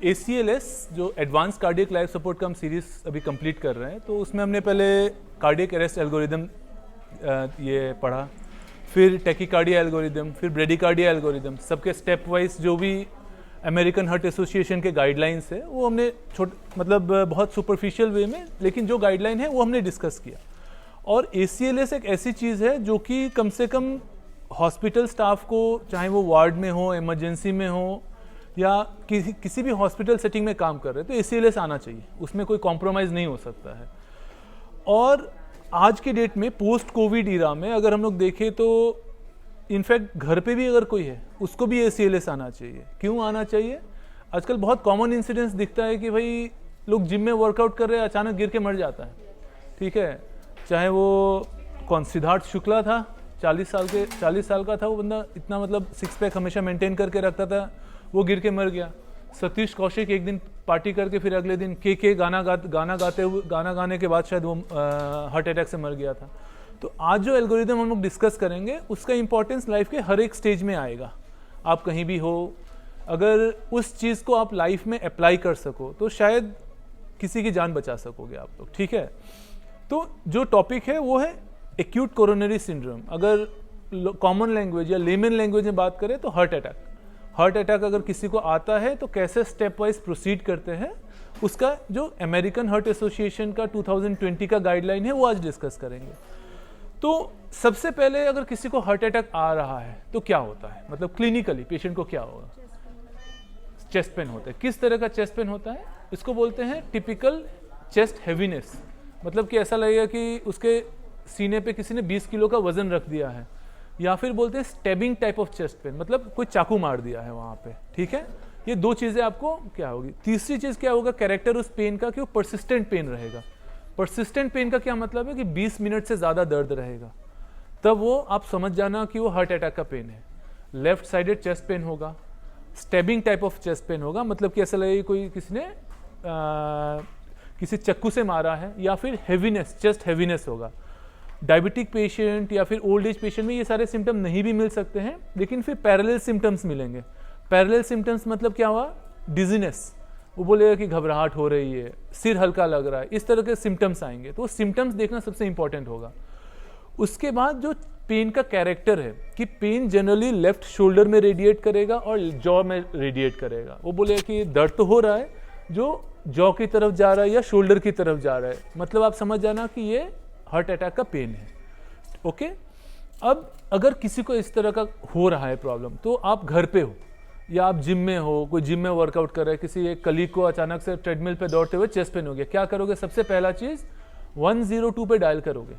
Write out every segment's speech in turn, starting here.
ACLS जो advance cardiac life support का हम सीरीज अभी कंप्लीट कर रहे हैं, तो उसमें हमने पहले कार्डियक अरेस्ट एल्गोरिदम ये पढ़ा, फिर टैकीकार्डिया एल्गोरिदम, फिर ब्रेडिकार्डिया एल्गोरिदम, सबके स्टेप वाइज जो भी अमेरिकन हार्ट एसोसिएशन के गाइडलाइंस है वो हमने मतलब बहुत सुपरफिशियल वे में, लेकिन जो गाइडलाइन है वो हमने डिस्कस किया। और ACLS एक ऐसी चीज़ है जो कि कम से कम हॉस्पिटल स्टाफ को, चाहे वो वार्ड में हो, इमरजेंसी में हो या किसी भी हॉस्पिटल सेटिंग में काम कर रहे हैं, तो ACLS आना चाहिए, उसमें कोई कॉम्प्रोमाइज़ नहीं हो सकता है। और आज के डेट में पोस्ट कोविड ईरा में अगर हम लोग देखें तो इनफैक्ट घर पे भी अगर कोई है उसको भी ACLS आना चाहिए। क्यों आना चाहिए? आजकल बहुत कॉमन इंसिडेंस दिखता है कि भाई लोग जिम में वर्कआउट कर रहे हैं, अचानक गिर के मर जाता है, ठीक है। चाहे वो कौन सिद्धार्थ शुक्ला था, 40 साल का था वो बंदा, इतना मतलब सिक्स पैक हमेशा मेंटेन करके रखता था, वो गिर के मर गया। सतीश कौशिक एक दिन पार्टी करके फिर अगले दिन के गाना गाने के बाद शायद वो हार्ट अटैक से मर गया था। तो आज जो एल्गोरिदम हम लोग डिस्कस करेंगे उसका इंपॉर्टेंस लाइफ के हर एक स्टेज में आएगा। आप कहीं भी हो, अगर उस चीज़ को आप लाइफ में अप्लाई कर सको तो शायद किसी की जान बचा सकोगे आप लोग, ठीक है। तो जो टॉपिक है वो है एक्यूट कोरोनरी सिंड्रोम। अगर कॉमन लैंग्वेज या लेमन लैंग्वेज में बात करें तो हार्ट अटैक अगर किसी को आता है तो कैसे स्टेप वाइज प्रोसीड करते हैं, उसका जो अमेरिकन हार्ट एसोसिएशन का 2020 का गाइडलाइन है वो आज डिस्कस करेंगे। तो सबसे पहले अगर किसी को हार्ट अटैक आ रहा है तो क्या होता है, मतलब क्लिनिकली पेशेंट को क्या होगा? चेस्ट पेन होता है। किस तरह का चेस्ट पेन होता है? इसको बोलते हैं टिपिकल चेस्ट हैवीनेस, मतलब कि ऐसा लगेगा कि उसके सीने पे किसी ने 20 किलो का वजन रख दिया है, या फिर बोलते हैं stabbing type of chest pain, मतलब कोई चाकू मार दिया है वहाँ पे, ठीक है। ये दो चीज़ें आपको क्या होगी। तीसरी चीज़ क्या होगा, कैरेक्टर उस पेन का कि वो परसिस्टेंट पेन रहेगा। परसिस्टेंट पेन का क्या मतलब है कि 20 मिनट से ज़्यादा दर्द रहेगा, तब वो आप समझ जाना कि वो हार्ट अटैक का पेन है। लेफ्ट साइडेड चेस्ट पेन होगा, stabbing type of chest pain होगा, मतलब कि ऐसा लगेगा कोई किसी ने किसी चक्कू से मारा है, या फिर हैवीनेस, चेस्ट हैवीनेस होगा। डायबिटिक पेशेंट या फिर ओल्ड एज पेशेंट में ये सारे सिम्टम नहीं भी मिल सकते हैं, लेकिन फिर पैरेलल सिम्टम्स मिलेंगे। पैरेलल सिम्टम्स मतलब क्या हुआ, डिजीनेस, वो बोलेगा कि घबराहट हो रही है, सिर हल्का लग रहा है, इस तरह के सिम्टम्स आएंगे। तो वो सिम्टम्स देखना सबसे इंपॉर्टेंट होगा। उसके बाद जो पेन का कैरेक्टर है कि पेन जनरली लेफ्ट शोल्डर में रेडिएट करेगा और जॉ में रेडिएट करेगा। वो बोलेगा कि दर्द तो हो रहा है, जो जॉ की तरफ जा रहा है या शोल्डर की तरफ जा रहा है, मतलब आप समझ जाना कि ये हार्ट अटैक का पेन है, ओके। अब अगर किसी को इस तरह का हो रहा है प्रॉब्लम, तो आप घर पे हो या आप जिम में हो, कोई जिम में वर्कआउट कर रहा है, किसी एक कलीग को अचानक से ट्रेडमिल पे दौड़ते हुए चेस्ट पेन हो गया, क्या करोगे? सबसे पहला चीज़ 102 पे डायल करोगे,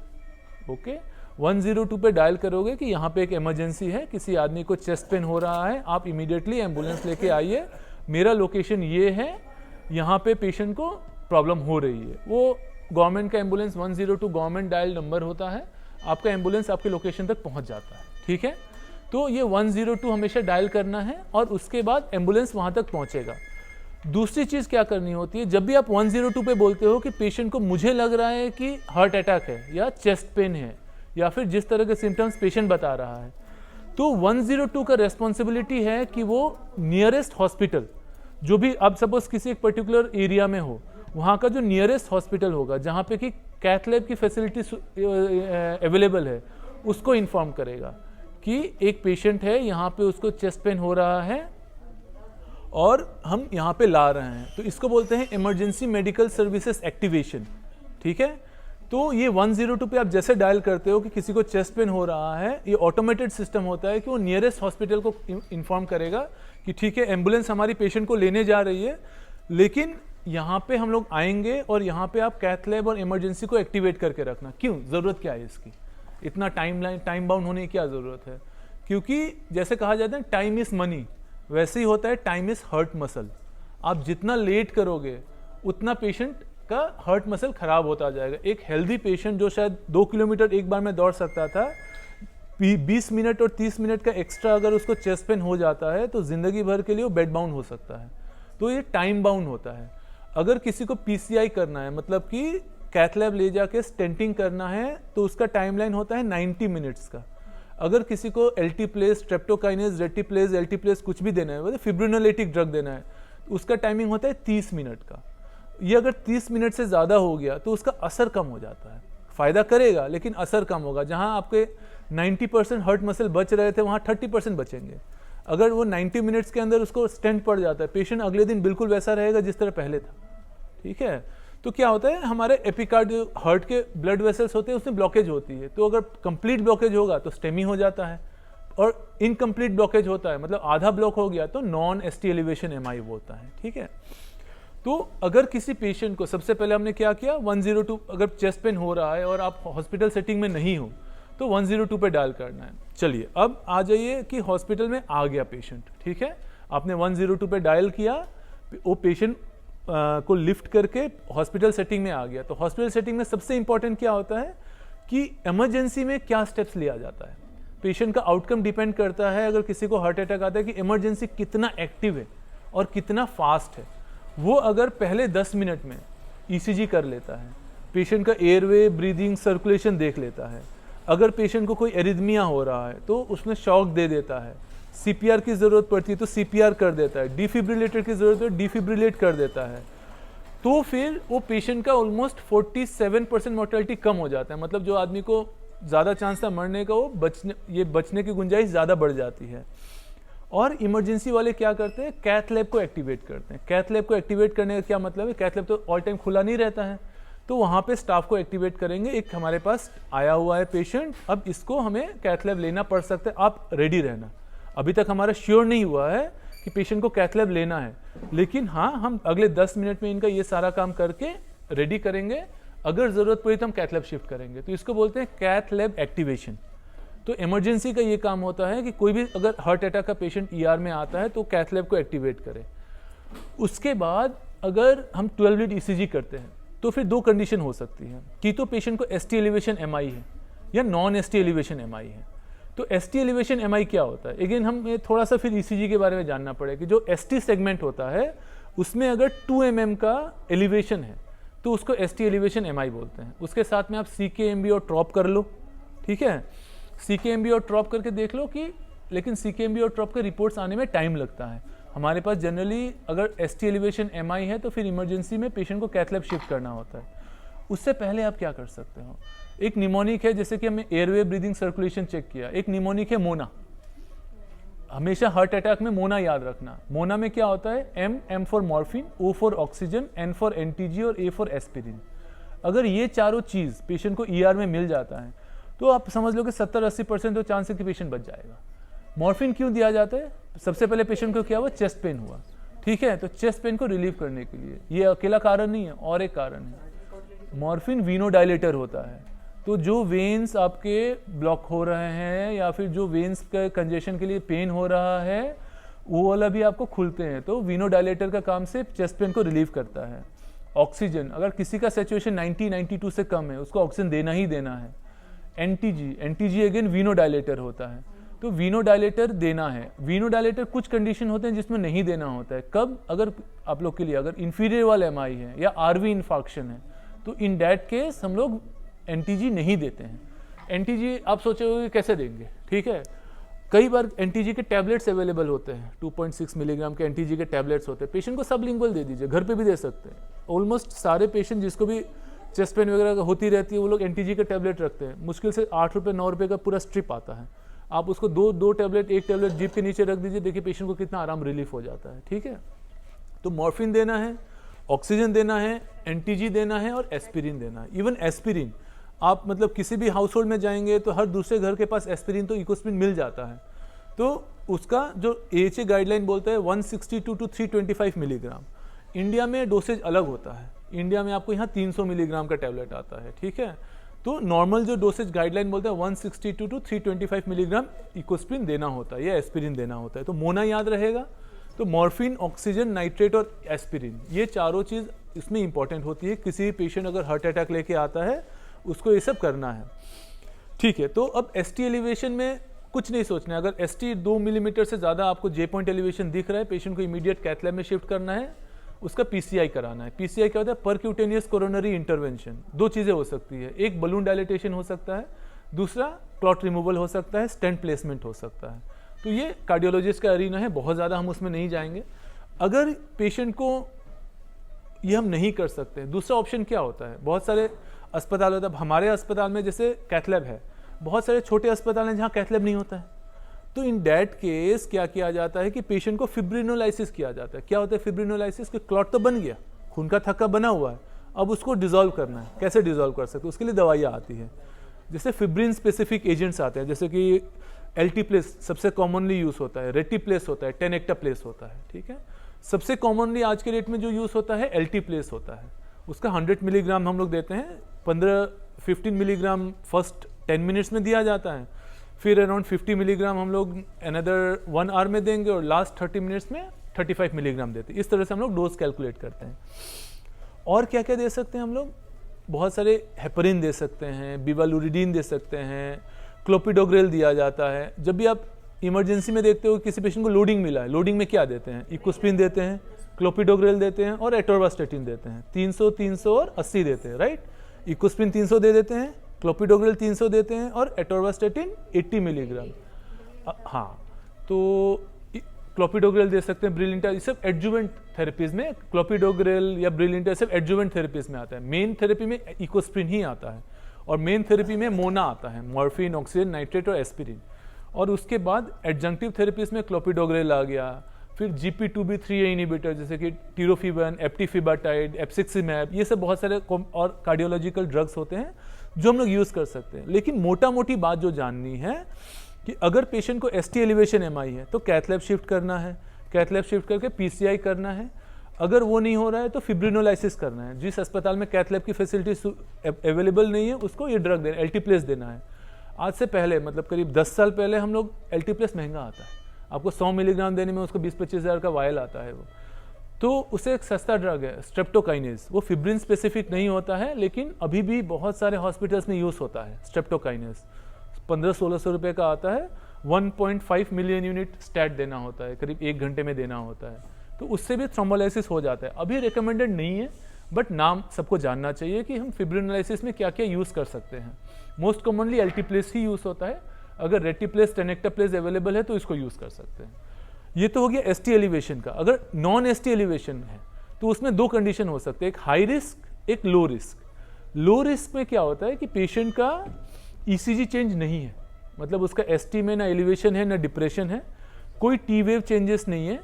ओके। 102 पे डायल करोगे कि यहाँ पे एक इमरजेंसी है, किसी आदमी को चेस्ट पेन हो रहा है, आप इमीडिएटली एम्बुलेंस लेके आइए, मेरा लोकेशन ये है, यहाँ पे पेशेंट को प्रॉब्लम हो रही है। वो गवर्नमेंट का एम्बुलेंस 102 गवर्नमेंट डायल नंबर होता है, आपका एम्बुलेंस आपके लोकेशन तक पहुँच जाता है, ठीक है। तो ये 102 हमेशा डायल करना है और उसके बाद एम्बुलेंस वहाँ तक पहुँचेगा। दूसरी चीज़ क्या करनी होती है, जब भी आप 102 पे बोलते हो कि पेशेंट को मुझे लग रहा है कि हार्ट अटैक है या चेस्ट पेन है या फिर जिस तरह के सिम्टम्स पेशेंट बता रहा है, तो 102 का रेस्पॉन्सिबिलिटी है कि वो नियरेस्ट हॉस्पिटल, जो भी अब सपोज किसी एक पर्टिकुलर एरिया में हो, वहाँ का जो नियरेस्ट हॉस्पिटल होगा जहाँ पे कि कैथ लैब की फैसिलिटी अवेलेबल है, उसको इन्फॉर्म करेगा कि एक पेशेंट है यहाँ पे, उसको चेस्ट पेन हो रहा है और हम यहाँ पे ला रहे हैं। तो इसको बोलते हैं इमरजेंसी मेडिकल सर्विसेज एक्टिवेशन, ठीक है। तो ये 102 पे आप जैसे डायल करते हो कि किसी को चेस्ट पेन हो रहा है, ये ऑटोमेटेड सिस्टम होता है कि वो नियरेस्ट हॉस्पिटल को इन्फॉर्म करेगा कि ठीक है, एम्बुलेंस हमारी पेशेंट को लेने जा रही है, लेकिन यहाँ पे हम लोग आएंगे और यहाँ पे आप कैथ लैब और इमरजेंसी को एक्टिवेट करके रखना। क्यों, ज़रूरत क्या है इसकी? इतना टाइम बाउंड होने की क्या ज़रूरत है? क्योंकि जैसे कहा जाता है टाइम इज़ मनी, वैसे ही होता है टाइम इज़ हर्ट मसल। आप जितना लेट करोगे उतना पेशेंट का हर्ट मसल खराब होता जाएगा। एक हेल्दी पेशेंट जो शायद 2 किलोमीटर एक बार में दौड़ सकता था, 20 मिनट और 30 मिनट का एक्स्ट्रा अगर उसको चेस्ट पेन हो जाता है तो ज़िंदगी भर के लिए वो बेड बाउंड हो सकता है। तो ये टाइम बाउंड होता है। अगर किसी को PCI करना है, मतलब कि कैथ लैब ले जाके स्टेंटिंग करना है, तो उसका टाइमलाइन होता है 90 मिनट्स का। अगर किसी को एल्टीप्लेस, स्ट्रेप्टोकाइनेज, रेटिप्लेस, एल्टीप्लेस कुछ भी देना है, मतलब फिब्रिनोलेटिक ड्रग देना है, उसका टाइमिंग होता है 30 मिनट का। ये अगर 30 मिनट से ज़्यादा हो गया तो उसका असर कम हो जाता है, फ़ायदा करेगा लेकिन असर कम होगा। जहाँ आपके 90% हार्ट मसल बच रहे थे वहाँ 30% बचेंगे। अगर वो 90 मिनट्स के अंदर उसको स्टेंट पड़ जाता है, पेशेंट अगले दिन बिल्कुल वैसा रहेगा जिस तरह पहले था। ठीक है, तो क्या होता है, हमारे एपिकार्डियो हार्ट के ब्लड वेसल्स होते हैं उसमें ब्लॉकेज होती है, तो अगर कंप्लीट ब्लॉकेज होगा तो स्टेमी हो जाता है, और इनकम्प्लीट ब्लॉकेज होता है मतलब आधा ब्लॉक हो गया तो नॉन एसटी एलिवेशन एमआई होता है। ठीक है, तो अगर किसी पेशेंट को, सबसे पहले हमने क्या किया, 102, अगर चेस्ट पेन हो रहा है और आप हॉस्पिटल सेटिंग में नहीं हो तो 102 पे डायल करना है। चलिए अब आ जाइए कि हॉस्पिटल में आ गया पेशेंट। ठीक है, आपने 102 पे डायल किया, वो पेशेंट को लिफ्ट करके हॉस्पिटल सेटिंग में आ गया। तो हॉस्पिटल सेटिंग में सबसे इंपॉर्टेंट क्या होता है कि इमरजेंसी में क्या स्टेप्स लिया जाता है। पेशेंट का आउटकम डिपेंड करता है, अगर किसी को हार्ट अटैक आता है, कि इमरजेंसी कितना एक्टिव है और कितना फास्ट है। वो अगर पहले 10 मिनट में ईसीजी कर लेता है, पेशेंट का एयरवे, ब्रीदिंग, सर्कुलेशन देख लेता है, अगर पेशेंट को कोई एरिथमिया हो रहा है तो उसमें शॉक दे देता है, सीपीआर की ज़रूरत पड़ती है तो सीपीआर कर देता है, डिफिब्रिलेटर की ज़रूरत है डिफिब्रिलेट कर देता है, तो फिर वो पेशेंट का ऑलमोस्ट 47% मोर्टेलिटी कम हो जाता है। मतलब जो आदमी को ज़्यादा चांस था मरने का, वो बचने की गुंजाइश ज़्यादा बढ़ जाती है। और इमरजेंसी वाले क्या करते हैं, कैथ लैब को एक्टिवेट करते हैं। कैथ लैब को एक्टिवेट करने का क्या मतलब है, कैथ लैब तो ऑल टाइम खुला नहीं रहता है, तो वहाँ पे स्टाफ को एक्टिवेट करेंगे। एक हमारे पास आया हुआ है पेशेंट, अब इसको हमें कैथ लैब लेना पड़ सकता है, आप रेडी रहना। अभी तक हमारा श्योर नहीं हुआ है कि पेशेंट को कैथ लैब लेना है, लेकिन हाँ हम अगले 10 मिनट में इनका ये सारा काम करके रेडी करेंगे, अगर ज़रूरत पड़ी तो हम कैथ लैब शिफ्ट करेंगे। तो इसको बोलते हैं कैथ लैब एक्टिवेशन। तो इमरजेंसी का ये काम होता है कि कोई भी अगर हार्ट अटैक का पेशेंट ईआर में आता है तो कैथ लैब को एक्टिवेट करें। उसके बाद अगर हम 12 लीड ईसीजी करते हैं तो फिर दो कंडीशन हो सकती है, कि तो पेशेंट को एसटी एलिवेशन एमआई है या नॉन एसटी एलिवेशन एमआई है। तो एसटी एलिवेशन एमआई क्या होता है, अगेन हमें थोड़ा सा फिर ईसीजी के बारे में जानना पड़ेगा कि जो एसटी सेगमेंट होता है उसमें अगर 2 mm का एलिवेशन है तो उसको एसटी एलिवेशन एमआई बोलते हैं। उसके साथ में आप सीकेएमबी और ट्रॉप कर लो। ठीक है, सीकेएमबी और ट्रॉप करके देख लो कि, लेकिन सीकेएमबी और ट्रॉप के रिपोर्ट्स आने में टाइम लगता है। हमारे पास जनरली अगर एसटी एलिवेशन एमआई है तो फिर इमरजेंसी में पेशेंट को कैथ लैब शिफ्ट करना होता है। उससे पहले आप क्या कर सकते हो, एक निमोनिक है, जैसे कि हमने एयरवे, ब्रीदिंग, सर्कुलेशन चेक किया। एक निमोनिक है मोना, हमेशा हार्ट अटैक में मोना याद रखना। मोना में क्या होता है, M for morphine, O for oxygen, N for NTG और ए फॉर एस्पिरिन। अगर ये चारों चीज़ पेशेंट को ईआर में मिल जाता है तो आप समझ लो कि 70-80% तो चांस है कि पेशेंट बच जाएगा। मॉर्फिन क्यों दिया जाता है, सबसे पहले पेशेंट को क्या हुआ, चेस्ट पेन हुआ। ठीक है, तो चेस्ट पेन को रिलीव करने के लिए, ये अकेला कारण नहीं है, और एक कारण है, मॉर्फिन वीनोडाइलेटर होता है। तो जो वेन्स आपके ब्लॉक हो रहे हैं या फिर जो वेन्स के कंजेशन के लिए पेन हो रहा है वो वाला भी आपको खुलते हैं, तो वीनोडाइलेटर का काम से चेस्ट पेन को रिलीव करता है। ऑक्सीजन, अगर किसी का सैचुरेशन 90-92 से कम है उसको ऑक्सीजन देना ही देना है। एनटीजी अगेन वीनोडाइलेटर होता है, तो वीनोडाइलेटर देना है। वीनोडाइलेटर कुछ कंडीशन होते हैं जिसमें नहीं देना होता है। कब, अगर आप लोग के लिए अगर इंफीरियर वाला एमआई है या आरवी इन्फाक्शन है तो इन दैट केस हम लोग एनटीजी नहीं देते हैं। एनटीजी आप सोचोगे कैसे देंगे, ठीक है, कई बार एनटीजी के टैबलेट्स अवेलेबल होते हैं, 2.6 मिलीग्राम के एनटीजी के टैबलेट्स होते हैं। पेशेंट को सबलिंगुअल दे दीजिए, घर पे भी दे सकते हैं। ऑलमोस्ट सारे पेशेंट जिसको भी चेस्ट पेन वगैरह होती रहती है वो लोग एनटीजी का टैबलेट रखते हैं। मुश्किल से 8 रुपये 9 रुपये का पूरा स्ट्रिप आता है, आप उसको दो टैबलेट, एक टैबलेट जीभ के नीचे रख दीजिए, देखिए पेशेंट को कितना आराम रिलीफ हो जाता है। ठीक है, तो मॉर्फिन देना है, ऑक्सीजन देना है, एनटीजी देना है और एस्पिरिन देना है। इवन एस्पिरिन आप मतलब किसी भी हाउस होल्ड में जाएंगे तो हर दूसरे घर के पास एस्पिरिन तो इकोस्प्रिन मिल जाता है। तो उसका जो एएचए गाइडलाइन बोलता है 162 to 325 मिलीग्राम। इंडिया में डोसेज अलग होता है, इंडिया में आपको यहाँ 300 मिलीग्राम का टैबलेट आता है। ठीक है, तो नॉर्मल जो डोसेज गाइडलाइन बोलता है 162 to 325 मिलीग्राम इकोस्प्रिन देना होता है या एस्पिरिन देना होता है। तो मोना याद रहेगा, तो मॉर्फिन, ऑक्सीजन, नाइट्रेट और एस्पिरिन, ये चारों चीज़ इसमें इंपॉर्टेंट होती है। किसी भी पेशेंट अगर हार्ट अटैक लेके आता है उसको ये सब करना है। ठीक है, तो अब एसटी एलिवेशन में कुछ नहीं सोचना है। अगर एसटी 2 मिलीमीटर से ज़्यादा आपको जे पॉइंट एलिवेशन दिख रहा है, पेशेंट को इमीडिएट कैथ लैब में शिफ्ट करना है, उसका पीसीआई कराना है। पीसीआई क्या होता है, परक्यूटेनियस कोरोनरी इंटरवेंशन। दो चीज़ें हो सकती है, एक बलून डायलिटेशन हो सकता है, दूसरा क्लॉट रिमूवल हो सकता है, स्टेंट प्लेसमेंट हो सकता है। तो ये कार्डियोलॉजिस्ट का अरीना है, बहुत ज़्यादा हम उसमें नहीं जाएंगे। अगर पेशेंट को ये हम नहीं कर सकते, दूसरा ऑप्शन क्या होता है, बहुत सारे अस्पताल होता है, हमारे अस्पताल में जैसे कैथ लैब है, बहुत सारे छोटे अस्पताल हैं जहाँ कैथ लैब नहीं होता है, तो इन डैट केस क्या किया जाता है कि पेशेंट को फिब्रिनोलाइसिस किया जाता है। क्या होता है फिब्रिनोलाइसिस? कि क्लॉट तो बन गया, खून का थक्का बना हुआ है, अब उसको डिजोल्व करना है। कैसे डिजोल्व कर सकते हैं? उसके लिए दवाइयाँ आती हैं, जैसे फिब्रिन स्पेसिफिक एजेंट्स आते हैं, जैसे कि एल्टीप्लेस सबसे कॉमनली यूज होता है, रेटिप्लेस होता है, टेनेक्टाप्लेस होता है, ठीक है। सबसे कॉमनली आज के डेट में जो यूज होता है एल्टीप्लेस होता है, उसका 100 मिलीग्राम हम लोग देते हैं, 15 मिलीग्राम फर्स्ट 10 मिनट्स में दिया जाता है, फिर अराउंड 50 मिलीग्राम हम लोग अनदर 1 आवर में देंगे और लास्ट 30 मिनट्स में 35 मिलीग्राम देते हैं। इस तरह से हम लोग डोज कैलकुलेट करते हैं। और क्या क्या दे सकते हैं हम लोग? बहुत सारे हेपरिन दे सकते हैं, बिवालुरिडीन दे सकते हैं, क्लोपिडोग्रेल दिया जाता है। जब भी आप इमरजेंसी में देखते हो किसी पेशेंट को लोडिंग मिला है, लोडिंग में क्या देते हैं? इकोस्प्रिन देते हैं, क्लोपिडोग्रेल देते हैं और एटोरवास्टेटिन देते हैं। 300, 300 और 80 देते हैं, राइट। इकोस्प्रिन 300 दे देते हैं, क्लोपिडोग्रेल 300 देते हैं और एटोरवास्टेटिन 80 मिलीग्राम। हाँ, तो क्लोपिडोग्रेल दे सकते हैं, ब्रिलिंटा, ये सब एडजुवेंट थेरेपीज में क्लोपिडोग्रेल या ब्रिलिंटा सब एडजुवेंट थेरेपीज में आता है। मेन थेरेपी में इकोस्प्रिन ही आता है और मेन थेरेपी में मोना आता है, मॉर्फिन, ऑक्सीजन, नाइट्रेट और एस्पिरिन। और उसके बाद एडजंक्टिव थेरेपीज में क्लोपिडोग्रेल आ गया, फिर GP2B3A इनिबिटर जैसे कि टिरोफिबन, एप्टीफिबाटाइड, एप्सिक्सिमैब, ये सब बहुत सारे और कार्डियोलॉजिकल ड्रग्स होते हैं जो हम लोग यूज़ कर सकते हैं। लेकिन मोटा मोटी बात जो जाननी है कि अगर पेशेंट को ST एलिवेशन MI है तो कैथ लैब शिफ्ट करना है, कैथ लैब शिफ्ट करके PCI करना है। अगर वो नहीं हो रहा है तो फिब्रिनोलाइसिस करना है। जिस अस्पताल में कैथ लैब की फैसिलिटी अवेलेबल नहीं है उसको ये ड्रग देना, एल्टीप्लेस देना है। आज से पहले मतलब करीब 10 साल पहले हम लोग एल्टीप्लेस महंगा आता है, आपको 100 मिलीग्राम देने में उसको 20-25 हज़ार का वायल आता है वो, तो उसे एक सस्ता ड्रग है स्ट्रेप्टोकाइनेज। वो फिब्रिन स्पेसिफिक नहीं होता है लेकिन अभी भी बहुत सारे हॉस्पिटल्स में यूज़ होता है स्ट्रेप्टोकाइनेज। 1500-1600 रुपये का आता है, 1.5 मिलियन यूनिट स्टैट देना होता है, करीब 1 घंटे में देना होता है, तो उससे भी थ्रोम्बोलाइसिस हो जाता है। अभी रिकमेंडेड नहीं है बट नाम सबको जानना चाहिए कि हम फिब्रिनोलाइसिस में क्या क्या यूज़ कर सकते हैं। मोस्ट कॉमनली एल्टीप्लेस ही यूज़ होता है, अगर रेटिप्लेस, टेनेक्टाप्लेस अवेलेबल है तो इसको यूज़ कर सकते हैं। ये तो हो गया ST एलिवेशन का। अगर नॉन ST एलिवेशन है तो उसमें 2 कंडीशन हो सकते हैं, एक हाई रिस्क, एक लो रिस्क। लो रिस्क में क्या होता है कि पेशेंट का ECG चेंज नहीं है, मतलब उसका ST में ना एलिवेशन है ना डिप्रेशन है, कोई T वेव चेंजेस नहीं है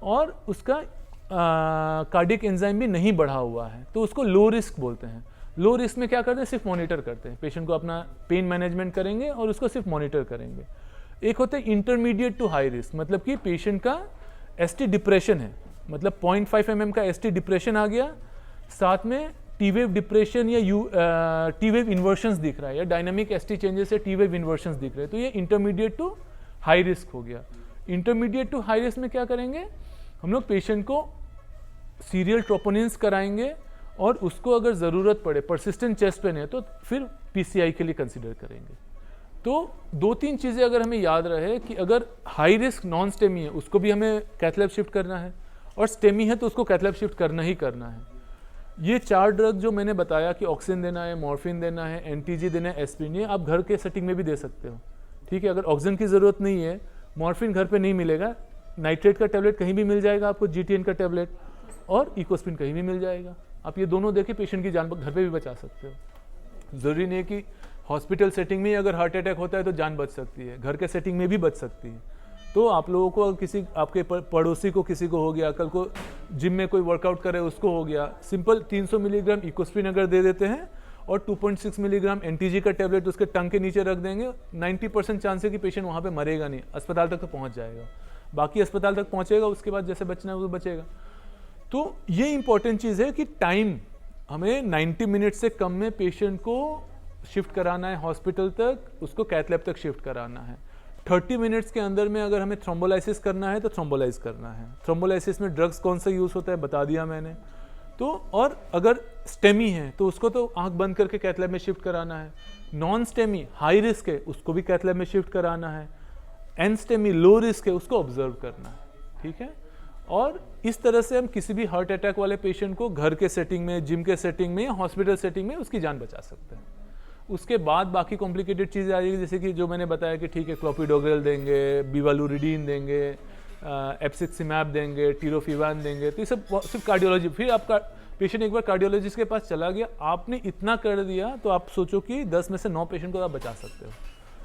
और उसका कार्डियक एंजाइम भी नहीं बढ़ा हुआ है, तो उसको लो रिस्क बोलते हैं। लो रिस्क में क्या करते हैं? सिर्फ मॉनिटर करते हैं, पेशेंट को अपना पेन मैनेजमेंट करेंगे और उसको सिर्फ मॉनिटर करेंगे। एक होता है इंटरमीडिएट टू हाई रिस्क, मतलब कि पेशेंट का ST डिप्रेशन है, मतलब 0.5 mm का ST डिप्रेशन आ गया, साथ में T वेव डिप्रेशन या T वेव इन्वर्शंस दिख रहा है या डायनामिक ST चेंजेस से T वेव इन्वर्शंस दिख रहे हैं, तो ये इंटरमीडिएट टू हाई रिस्क हो गया। इंटरमीडिएट टू हाई रिस्क में क्या करेंगे हम लोग? पेशेंट को सीरियल ट्रोपोनिन्स कराएंगे और उसको अगर ज़रूरत पड़े, परसिस्टेंट चेस्ट पेन है तो फिर PCI के लिए कंसिडर करेंगे। तो 2-3 चीज़ें अगर हमें याद रहे कि अगर हाई रिस्क नॉन स्टेमी है उसको भी हमें कैथ लैब शिफ्ट करना है और स्टेमी है तो उसको कैथ लैब शिफ्ट करना ही करना है। ये 4 ड्रग जो मैंने बताया कि ऑक्सीजन देना है, मॉर्फिन देना है, NTG देना है, एस्पिरिन, ये आप घर के सेटिंग में भी दे सकते हो, ठीक है। अगर ऑक्सीजन की ज़रूरत नहीं है, मॉर्फिन घर पे नहीं मिलेगा, नाइट्रेट का टैबलेट कहीं भी मिल जाएगा आपको, GTN का टैबलेट, और इकोस्प्रिन कहीं भी मिल जाएगा। आप ये दोनों देके पेशेंट की जान घर पे भी बचा सकते हो। ज़रूरी नहीं है कि हॉस्पिटल सेटिंग में अगर हार्ट अटैक होता है तो जान बच सकती है, घर के सेटिंग में भी बच सकती है। तो आप लोगों को किसी आपके पड़ोसी को किसी को हो गया, कल को जिम में कोई वर्कआउट करे उसको हो गया, सिंपल 300 मिलीग्राम इकोस्प्रिन अगर दे देते हैं और 2.6 मिलीग्राम NTG का टैबलेट उसके टंग के नीचे रख देंगे, 90% चांस है कि पेशेंट वहाँ पे मरेगा नहीं, अस्पताल तक तो पहुँच जाएगा, बाकी अस्पताल तक पहुँचेगा, उसके बाद जैसे बचना है वो बचेगा। तो ये इंपॉर्टेंट चीज़ है कि टाइम हमें 90 मिनट से कम में पेशेंट को शिफ्ट कराना है हॉस्पिटल तक, उसको कैथ लैब तक शिफ्ट कराना है। 30 मिनट्स के अंदर में अगर हमें थ्रोम्बोलाइसिस करना है तो थ्रोम्बोलाइज करना है। थ्रोम्बोलाइसिस में ड्रग्स कौन सा यूज़ होता है बता दिया मैंने। तो और अगर स्टेमी है तो उसको तो आंख बंद करके कैथ लैब में शिफ्ट कराना है। नॉन स्टेमी हाई रिस्क है उसको भी कैथ लैब में शिफ्ट कराना है। एन स्टेमी लो रिस्क है उसको ऑब्जर्व करना है, ठीक है। और इस तरह से हम किसी भी हार्ट अटैक वाले पेशेंट को घर के सेटिंग में, जिम के सेटिंग में या हॉस्पिटल सेटिंग में उसकी जान बचा सकते हैं। उसके बाद बाकी कॉम्प्लिकेटेड चीज़ें आ जाएगी, जैसे कि जो मैंने बताया कि ठीक है क्लोपिडोग्रेल देंगे, बिवालुरिडीन देंगे, एप्सिक्सिमैब देंगे, टिरोफिवान देंगे, तो ये सब सिर्फ कार्डियोलॉजी। फिर आपका पेशेंट एक बार कार्डियोलॉजिस्ट के पास चला गया, आपने इतना कर दिया तो आप सोचो कि 10 में से 9 पेशेंट को आप बचा सकते हो।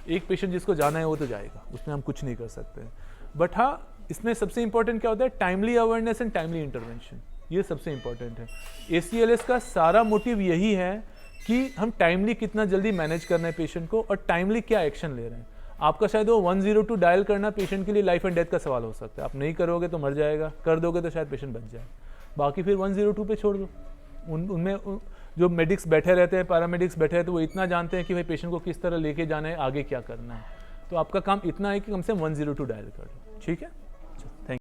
एक पेशेंट जिसको जाना है वो तो जाएगा, उसमें हम कुछ नहीं कर सकते। बट हाँ, इसमें सबसे इंपॉर्टेंट क्या होता है, timely awareness and timely intervention, ये सबसे इंपॉर्टेंट है। ACLS का सारा मोटिव यही है कि हम टाइमली कितना जल्दी मैनेज करना है पेशेंट को और टाइमली क्या एक्शन ले रहे हैं। आपका शायद वो 102 डायल करना पेशेंट के लिए लाइफ एंड डेथ का सवाल हो सकता है, आप नहीं करोगे तो मर जाएगा, कर दोगे तो शायद पेशेंट बच जाए, बाकी फिर 102 पे छोड़ दो। उनमें जो मेडिक्स बैठे रहते हैं, पैरामेडिक्स बैठे रहते हैं, वो इतना जानते हैं कि भाई पेशेंट को किस तरह लेके जाना है, आगे क्या करना है। तो आपका काम इतना है कि कम से कम 102 डायल कर लो, ठीक है।